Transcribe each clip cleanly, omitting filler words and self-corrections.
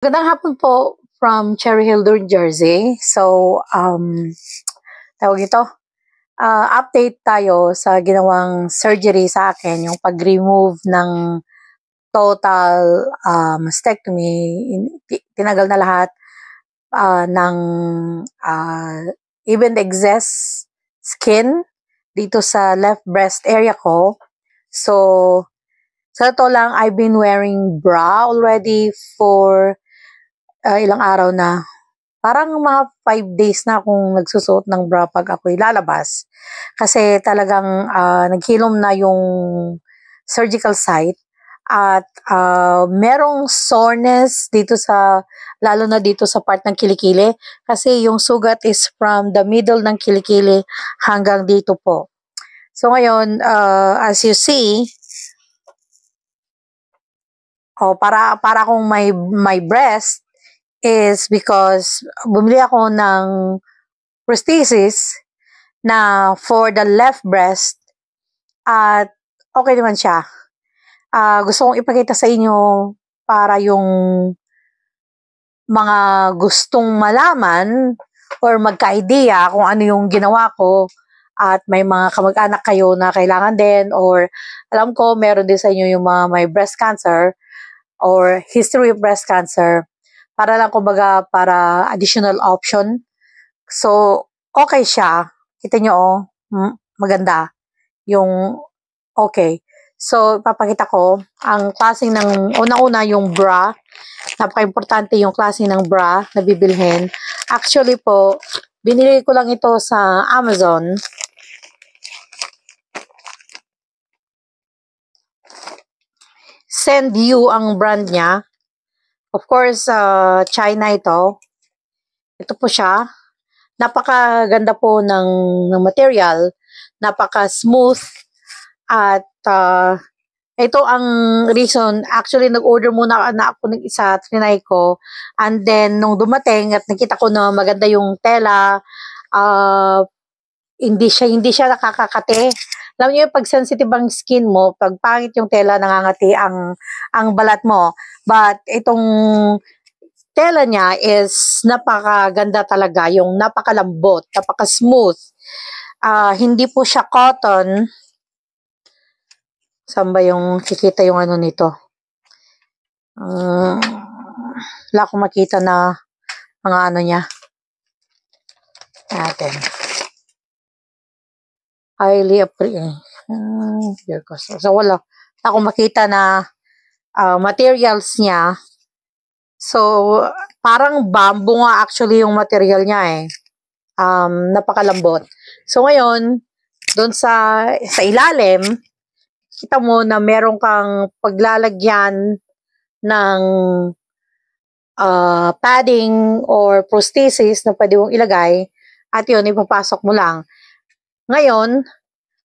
Magandang hapon po from Cherry Hill, New Jersey. So, tawag ito, update tayo sa ginawang surgery sa akin, yung pag-remove ng total mastectomy. Tinagal na lahat ng even the excess skin dito sa left breast area ko. So, sa totoo lang, I've been wearing bra already for ilang araw na. Parang mga 5 days na akong nagsusuot ng bra pag ako'y lalabas. Kasi talagang naghilom na yung surgical site at merong soreness dito lalo na dito sa part ng kilikili. Kasi yung sugat is from the middle ng kilikili hanggang dito po. So ngayon, as you see, para akong my breast is because bumili ako ng prosthesis na for the left breast at okay naman siya. Gusto kong ipakita sa inyo para yung mga gustong malaman or magka-idea kung ano yung ginawa ko at may mga kamag-anak kayo na kailangan din or alam ko meron din sa inyo yung mga may breast cancer or history of breast cancer. Para lang kumbaga para additional option. So, okay siya. Kita nyo, maganda. Yung okay. So, papakita ko ang klaseng ng, unang-una yung bra. Napaka-importante yung klase ng bra na bibilhin. Actually po, binili ko lang ito sa Amazon. Send You ang brand niya. Of course, China ito. Ito po siya. Napakaganda po ng material. Napaka-smooth. At ito ang reason. Actually, nag-order muna na ako ng isa. Trinay ko. And then, nung dumating at nakita ko na maganda yung tela, hindi siya nakakakate. Alam niyo yung pag sensitive ang skin mo, pag pangit yung tela, nangangati ang balat mo. But itong tela niya is napakaganda talaga, yung napakalambot, napaka-smooth. Hindi po siya cotton. Saan ba yung kikita yung ano nito? Wala akong makita na mga ano niya. Natin. Highly appreciated. So, wala akong makita na materials niya. So, parang bamboo nga actually yung material niya eh. Napakalambot. So, ngayon, doon sa ilalim, kita mo na meron kang paglalagyan ng padding or prosthesis na pwede mong ilagay at yun, ipapasok mo lang. Ngayon,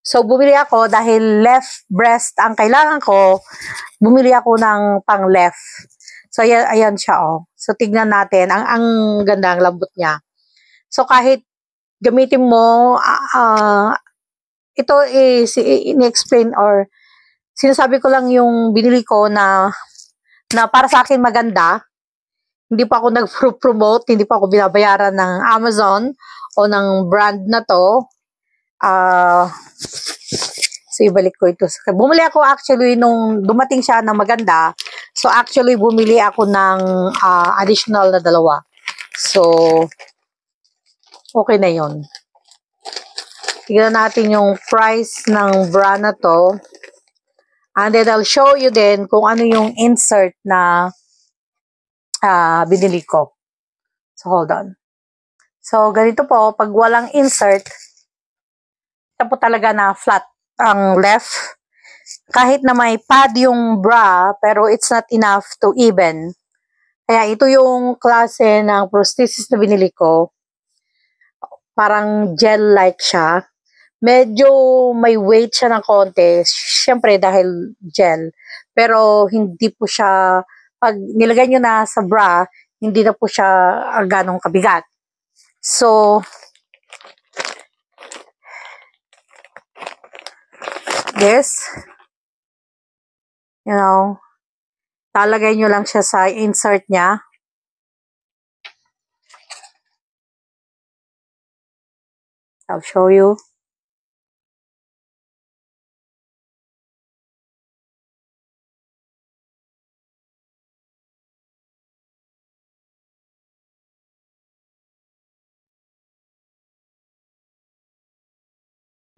so bumili ako dahil left breast ang kailangan ko, bumili ako ng pang left. So ayan siya oh. So tignan natin, ang ganda, ang lambot niya. So kahit gamitin mo, ito is in-explain or sinasabi ko lang yung binili ko na para sa akin maganda. Hindi pa ako nag-promote, hindi pa ako binabayaran ng Amazon o ng brand na to. So, ibalik ko ito. Bumili ako actually nung dumating siya na maganda. So, actually, bumili ako ng additional na 2. So, okay na yon. Tignan natin yung price ng bra na to. And then, I'll show you din kung ano yung insert na binili ko. So, hold on. So, ganito po, pag walang insert, ito po talaga na flat ang left. Kahit na may pad yung bra, pero it's not enough to even. Kaya ito yung klase ng prosthesis na binili ko. Parang gel-like siya. Medyo may weight siya ng konti. Siyempre dahil gel. Pero hindi po siya, pag nilagay nyo na sa bra, hindi na po siya ganong kabigat. So, this, you know, talagay nyo lang siya sa insert niya. I'll show you.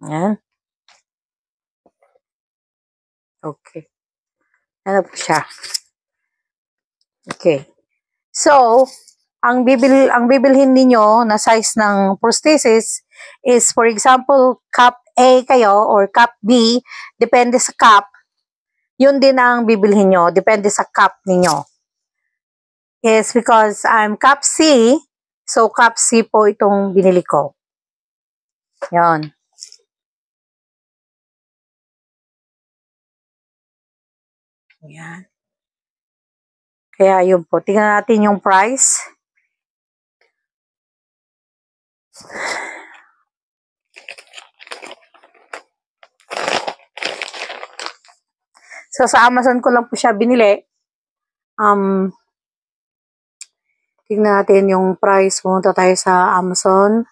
Ayan. Okay. Ano po siya? Okay. So, ang bibilhin ninyo na size ng prosthesis is, for example, cup A kayo or cup B, depende sa cup, yun din ang bibilhin nyo, depende sa cup ninyo. Yes, because I'm cup C, so cup C po itong binili ko. Yan. Yan. Kaya yun po, tingnan natin yung price. So, sa Amazon ko lang po siya binili. Tingnan natin yung price. Pumunta tayo sa Amazon.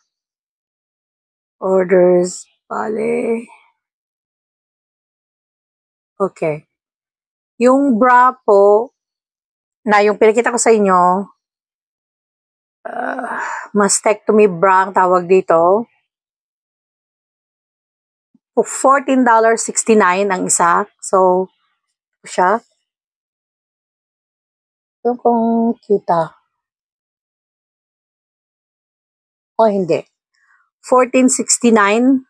Orders. Bale. Okay. Yung bra po, na yung pinakita ko sa inyo, mastectomy bra ang tawag dito. $14.69 ang isa. So, siya. Yung kung kita. O hindi. $14.69.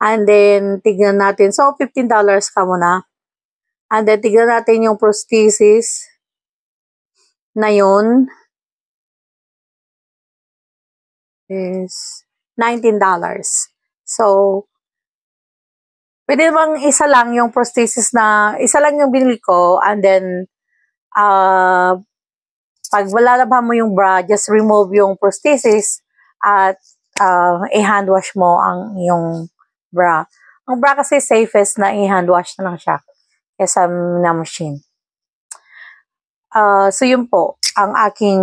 And then, tignan natin. So, $15 ka muna. And then, tignan natin yung prosthesis na yun. Is $19. So, pwede bang isa lang yung prosthesis na, isa lang yung binili ko, and then, pag lalabhan mo yung bra, just remove yung prosthesis at i-hand wash mo ang yung bra. Ang bra kasi safest na i-hand wash na lang siya kesa na machine. So yun po, ang aking,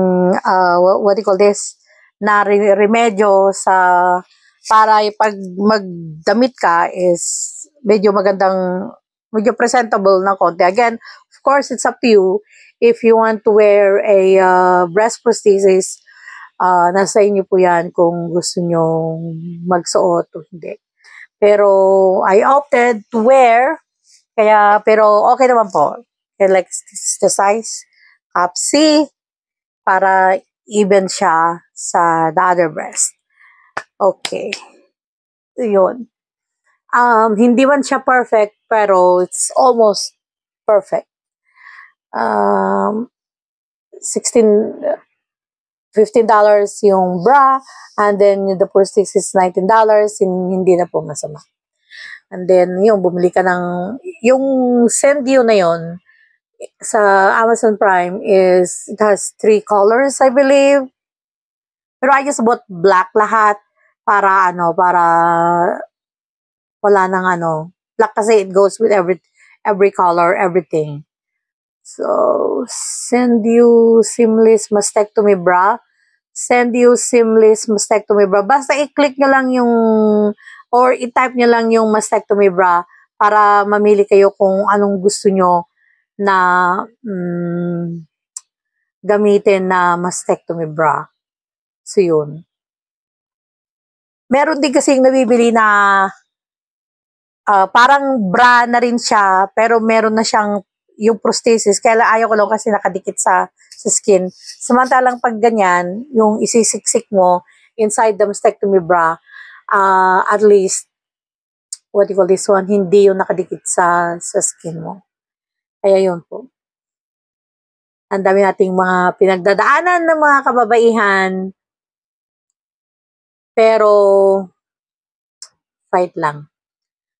what do you call this, na remedyo sa, para pag magdamit ka is medyo magandang, medyo presentable na konti. Again, of course, it's up to you. If you want to wear a breast prosthesis, nasa inyo po yan kung gusto nyo magsuot o hindi. Pero I opted to wear, kaya, pero okay naman po. I like the size, cup C, para even siya sa the other breast. Okay. Yun. Hindi man siya perfect, pero it's almost perfect. 15 $15 yung bra, and then the prosthesis $19, hindi na po masama. And then, yung bumili ka ng, yung Sendio na yun, sa Amazon Prime is, it has 3 colors, I believe. Pero I just bought black lahat para para wala nang black kasi it goes with every color, everything. So, Sendio Seamless Mastectomy Bra. Sendio Seamless Mastectomy Bra. Basta i-click nyo lang yung, or i-type nyo lang yung mastectomy bra para mamili kayo kung anong gusto nyo na gamitin na mastectomy bra. So, yun. Meron din kasing nabibili na parang bra na rin siya, pero meron na siyang yung prosthesis. Kaya ayaw ko lang kasi nakadikit sa skin. Samantalang pag ganyan, yung isisiksik mo inside the mastectomy bra, at least, what do you call this one, hindi yung nakadikit sa skin mo. Kaya yun po. Ang dami nating mga pinagdadaanan ng mga kababaihan. Pero, fight lang.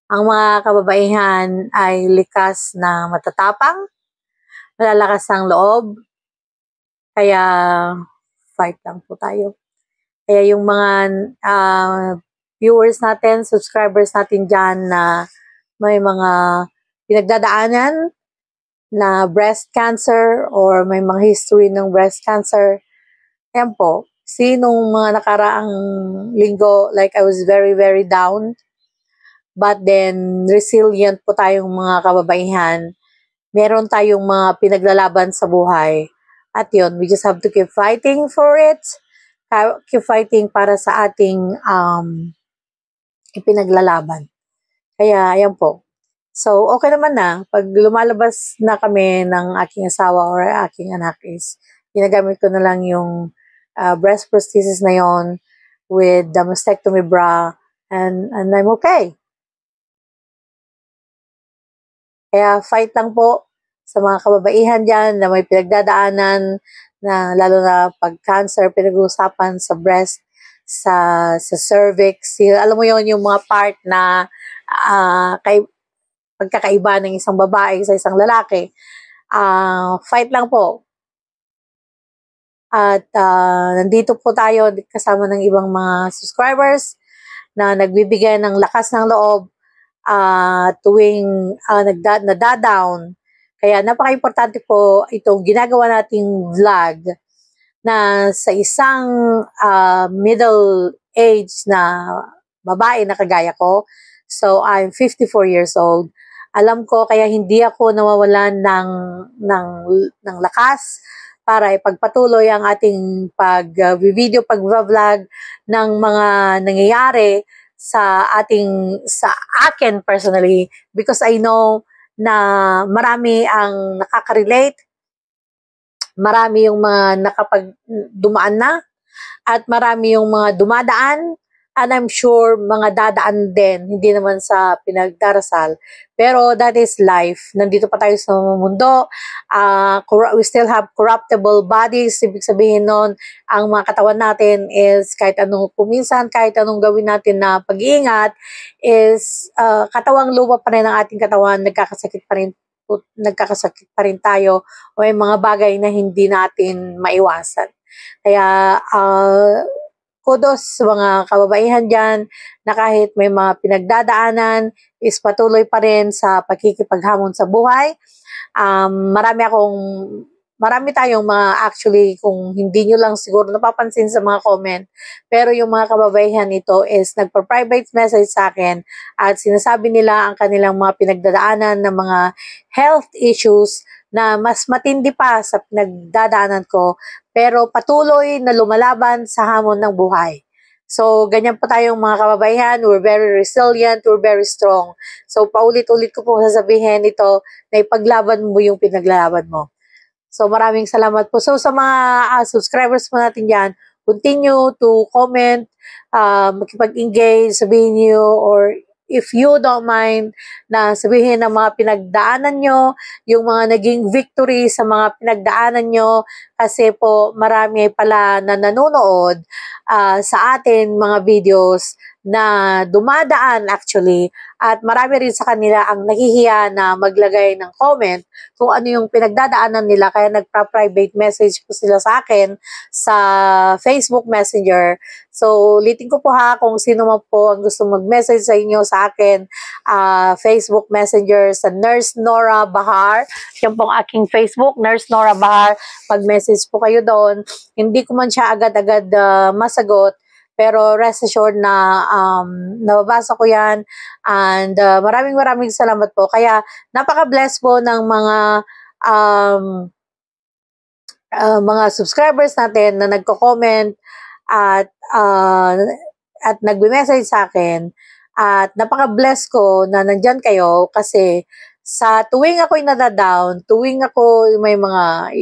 Ang mga kababaihan ay likas na matatapang, malalakas ang loob. Kaya, fight lang po tayo. Kaya yung mga viewers natin, subscribers natin dyan na may mga pinagdadaanan na breast cancer or may mga history ng breast cancer, ayan po, nung mga nakaraang linggo, like I was very, very down. But then, resilient po tayong mga kababaihan. Meron tayong mga pinaglalaban sa buhay. At yun, we just have to keep fighting for it. Keep fighting para sa ating ipinaglalaban. Kaya, ayan po. So, okay naman na. Pag lumalabas na kami ng aking asawa or aking anak is, ginagamit ko na lang yung breast prosthesis na yon with the mastectomy bra and I'm okay. Kaya fight lang po sa mga kababaihan dyan na may pinagdadaanan na lalo na pag cancer pinag-uusapan sa breast, sa cervix. Alam mo yon yung mga part na pagkakaiba ng isang babae sa isang lalaki. Fight lang po. At nandito po tayo kasama ng ibang mga subscribers na nagbibigay ng lakas ng loob tuwing nadadown. Kaya napaka-importante po itong ginagawa nating vlog na sa isang middle age na babae na kagaya ko. So, I'm 54 years old. Alam ko kaya hindi ako nawawalan ng lakas para ipagpatuloy ang ating pag-video, pag-vlog ng mga nangyayari sa akin personally, because I know na marami ang nakaka-relate, marami yung mga dumaan na, at marami yung mga dumadaan, and I'm sure mga dadaan din, hindi naman sa pinagdarasal. Pero that is life. Nandito pa tayo sa mundo. We still have corruptible bodies. Ibig sabihin nun, ang mga katawan natin is kahit anong kuminsan, kahit anong gawin natin na pag-iingat, is katawang lupa pa rin ang ating katawan, nagkakasakit pa rin tayo, o may mga bagay na hindi natin maiwasan. Kaya, kudos sa mga kababaihan dyan na kahit may mga pinagdadaanan is patuloy pa rin sa pagkikipaghamon sa buhay. Marami tayong mga actually kung hindi nyo lang siguro napapansin sa mga comment, pero yung mga kababaihan ito is nagpa-private message sa akin at sinasabi nila ang kanilang mga pinagdadaanan ng mga health issues na mas matindi pa sa pinagdadaanan ko, pero patuloy na lumalaban sa hamon ng buhay. So, ganyan po tayong mga kababaihan. We're very resilient, we're very strong. So, paulit-ulit ko po sasabihin ito na ipaglaban mo yung pinaglalaban mo. So, maraming salamat po. So, sa mga subscribers po natin dyan, continue to comment, makipag-engage, sabihin nyo, or if you don't mind na sabihin ng mga pinagdaanan nyo, yung mga naging victory sa mga pinagdaanan nyo, kasi po marami pala na nanonood sa atin mga videos na dumadaan actually, at marami rin sa kanila ang nahihiya na maglagay ng comment kung ano yung pinagdadaanan nila, kaya nagpa-private message po sila sa akin sa Facebook Messenger. So, ulitin ko po ha, kung sino man po ang gusto mag-message sa inyo sa akin, Facebook Messenger sa Nurse Nora Bahar. Yan pong aking Facebook, Nurse Nora Bahar. Pag-message po kayo doon. Hindi ko man siya agad-agad masagot, pero rest assured na nababasa ko yan, and maraming salamat po. Kaya napaka-bless po ng mga subscribers natin na nagko-comment at nagbe-message sa akin, at napaka-bless ko na nandyan kayo, kasi sa tuwing ako'y nadadown, tuwing ako may mga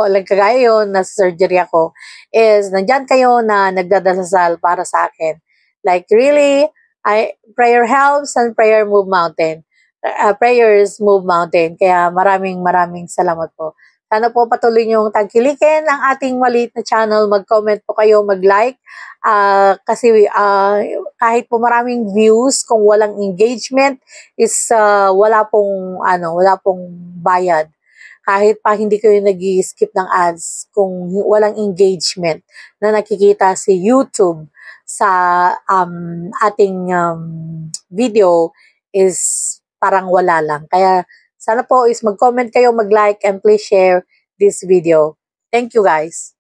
like kagaya yun, nasa surgery ako, is nandyan kayo na nagdadasal para sa akin. Like really, prayer helps and prayer move mountain. Prayers move mountain. Kaya maraming salamat po. Sana po patuloy niyong tagkilikin ang ating maliit na channel. Mag-comment po kayo, mag-like. Kasi kahit po maraming views, kung walang engagement, is wala pong bayad. Kahit pa hindi kayo nag-skip ng ads, kung walang engagement na nakikita si YouTube sa ating video, is parang wala lang. Kaya sana po is mag-comment kayo, mag-like, and please share this video. Thank you guys.